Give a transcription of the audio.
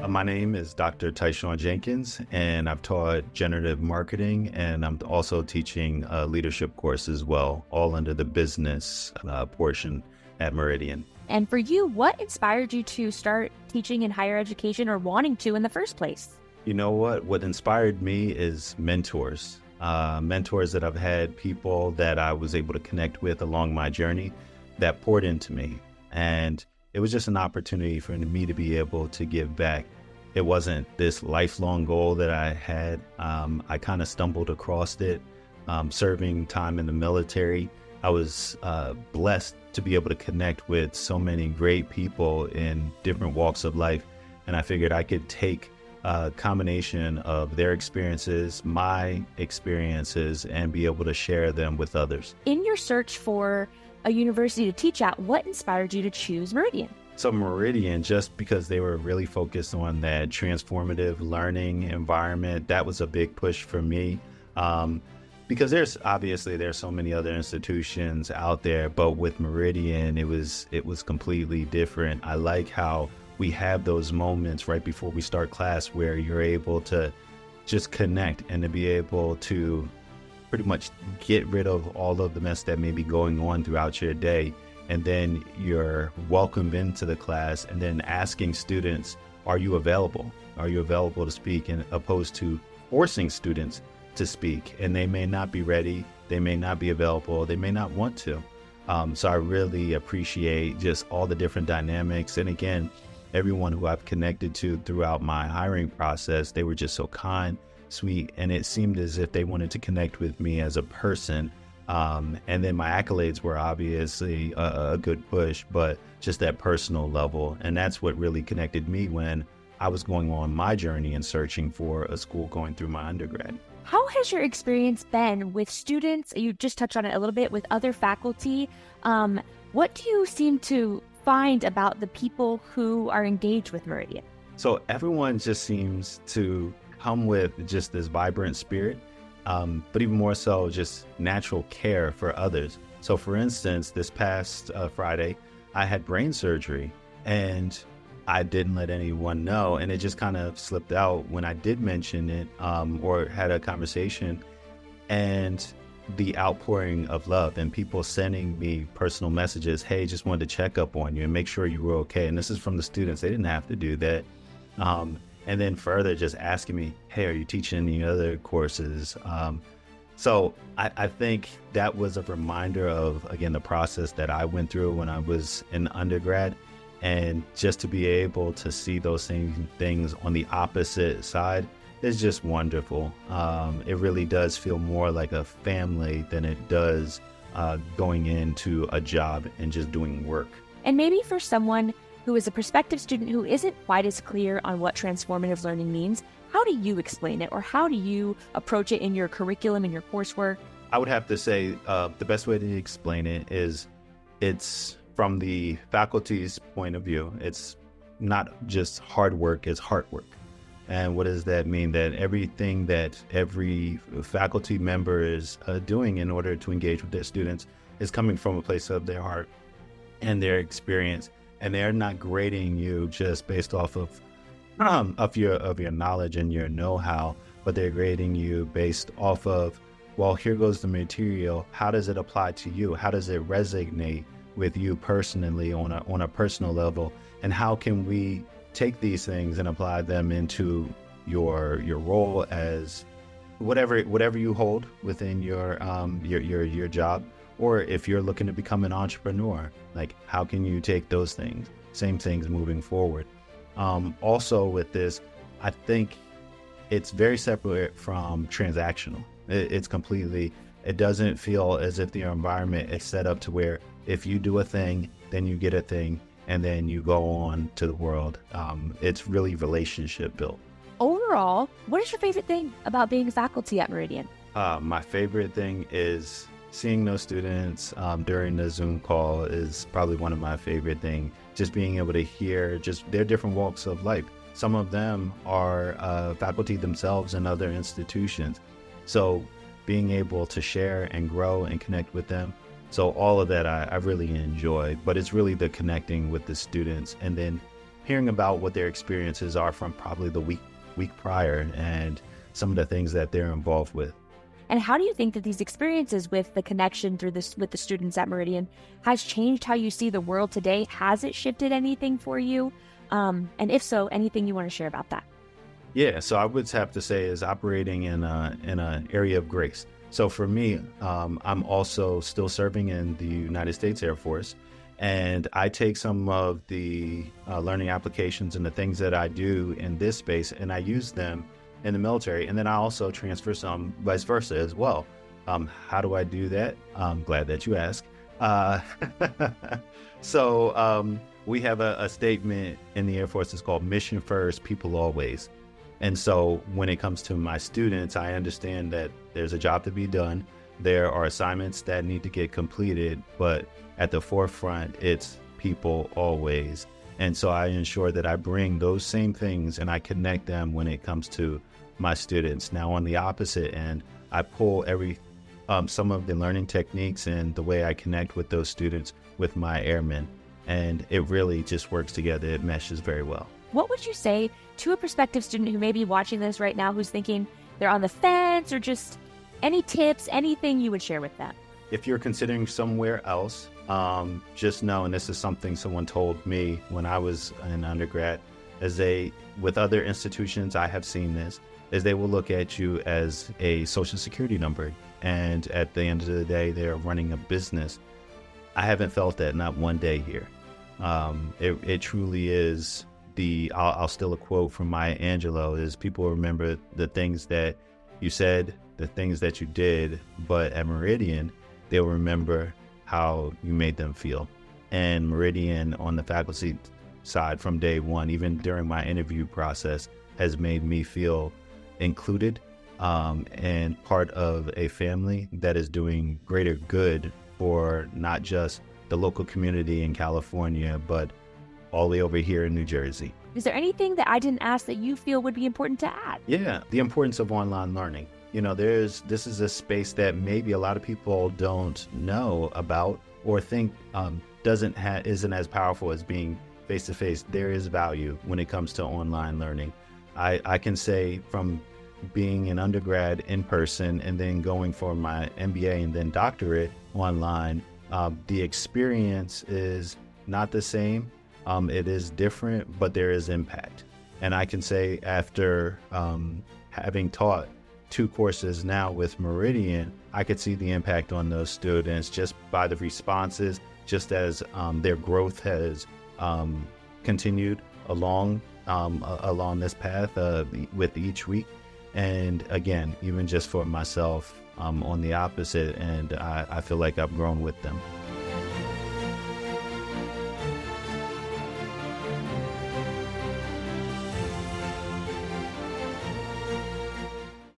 My name is Dr. Tyshawn Jenkins, and I've taught generative marketing, and I'm also teaching a leadership course as well, all under the business portion at Meridian. And for you, what inspired you to start teaching in higher education or wanting to in the first place? You know what? What inspired me is mentors. Mentors that I've had, people that I was able to connect with along my journey that poured into me. And it was just an opportunity for me to be able to give back. It wasn't this lifelong goal that I had. I kind of stumbled across it, serving time in the military. I was blessed to be able to connect with so many great people in different walks of life. And I figured I could take a combination of their experiences, my experiences, and be able to share them with others. In your search for a university to teach at, what inspired you to choose Meridian? So Meridian, just because they were really focused on that transformative learning environment, that was a big push for me. Because there's so many other institutions out there, but with Meridian, it was completely different. I like how we have those moments right before we start class where you're able to just connect and to be able to pretty much get rid of all of the mess that may be going on throughout your day. And then you're welcomed into the class and then asking students, are you available? Are you available to speak? And opposed to forcing students to speak. And they may not be ready. They may not be available. They may not want to. So I really appreciate just all the different dynamics. And again, everyone who I've connected to throughout my hiring process, they were just so kind, sweet, and it seemed as if they wanted to connect with me as a person. And then my accolades were obviously a good push, but just that personal level. And that's what really connected me when I was going on my journey and searching for a school going through my undergrad. How has your experience been with students? You just touched on it a little bit with other faculty. What do you seem to find about the people who are engaged with Meridian? So everyone just seems to come with just this vibrant spirit. But even more so, just natural care for others. So for instance, this past Friday, I had brain surgery and I didn't let anyone know. And it just kind of slipped out when I did mention it or had a conversation, and the outpouring of love and people sending me personal messages. Hey, just wanted to check up on you and make sure you were okay. And this is from the students. They didn't have to do that. And then further, just asking me, hey, are you teaching any other courses? So I think that was a reminder of, again, the process that I went through when I was in undergrad. And just to be able to see those same things on the opposite side is just wonderful. It really does feel more like a family than it does going into a job and just doing work. And maybe for someone who is a prospective student who isn't quite as clear on what transformative learning means, how do you explain it, or how do you approach it in your curriculum and your coursework? I would have to say the best way to explain it is it's from the faculty's point of view. It's not just hard work, it's heart work. And what does that mean? That everything that every faculty member is doing in order to engage with their students is coming from a place of their heart and their experience. And they're not grading you just based off of your knowledge and your know-how, but they're grading you based off of, well, here goes the material. How does it apply to you? How does it resonate with you personally on a personal level? And how can we take these things and apply them into your role as whatever you hold within your job? Or if you're looking to become an entrepreneur, like how can you take those things, same things moving forward? Also with this, I think it's very separate from transactional. It doesn't feel as if the environment is set up to where if you do a thing, then you get a thing, and then you go on to the world. It's really relationship built. Overall, what is your favorite thing about being faculty at Meridian? My favorite thing is seeing those students during the Zoom call is probably one of my favorite things. Just being able to hear just their different walks of life. Some of them are faculty themselves in other institutions. So being able to share and grow and connect with them. So all of that I really enjoy, but it's really the connecting with the students and then hearing about what their experiences are from probably the week prior and some of the things that they're involved with. And how do you think that these experiences with the connection through this with the students at Meridian has changed how you see the world today? Has it shifted anything for you? And if so, anything you want to share about that? Yeah, so I would have to say is operating in an area of grace. So for me, I'm also still serving in the United States Air Force, and I take some of the learning applications and the things that I do in this space, and I use them in the military, and then I also transfer some vice versa as well. How do I do that? I'm glad that you asked. So we have a statement in the Air Force. It's called Mission First, People Always. And so when it comes to my students, I understand that there's a job to be done. There are assignments that need to get completed, but at the forefront, it's people always. And so I ensure that I bring those same things and I connect them when it comes to my students. Now, on the opposite end, I pull some of the learning techniques and the way I connect with those students with my airmen. And it really just works together. It meshes very well. What would you say to a prospective student who may be watching this right now who's thinking they're on the fence, or just any tips, anything you would share with them? If you're considering somewhere else, just know, and this is something someone told me when I was an undergrad, with other institutions, I have seen this, is they will look at you as a social security number. And at the end of the day, they're running a business. I haven't felt that, not one day here. It truly is I'll steal a quote from Maya Angelou, is people remember the things that you said, the things that you did, but at Meridian, they'll remember how you made them feel. And Meridian, on the faculty side from day one, even during my interview process, has made me feel included and part of a family that is doing greater good for not just the local community in California, but all the way over here in New Jersey. Is there anything that I didn't ask that you feel would be important to add? Yeah, the importance of online learning. You know, this is a space that maybe a lot of people don't know about or think isn't as powerful as being face-to-face. There is value when it comes to online learning. I can say, from being an undergrad in person and then going for my MBA and then doctorate online, the experience is not the same. It is different, but there is impact. And I can say, after having taught 2 courses now with Meridian, I could see the impact on those students just by the responses, just as their growth has continued along this path with each week. And again, even just for myself, on the opposite, and I feel like I've grown with them.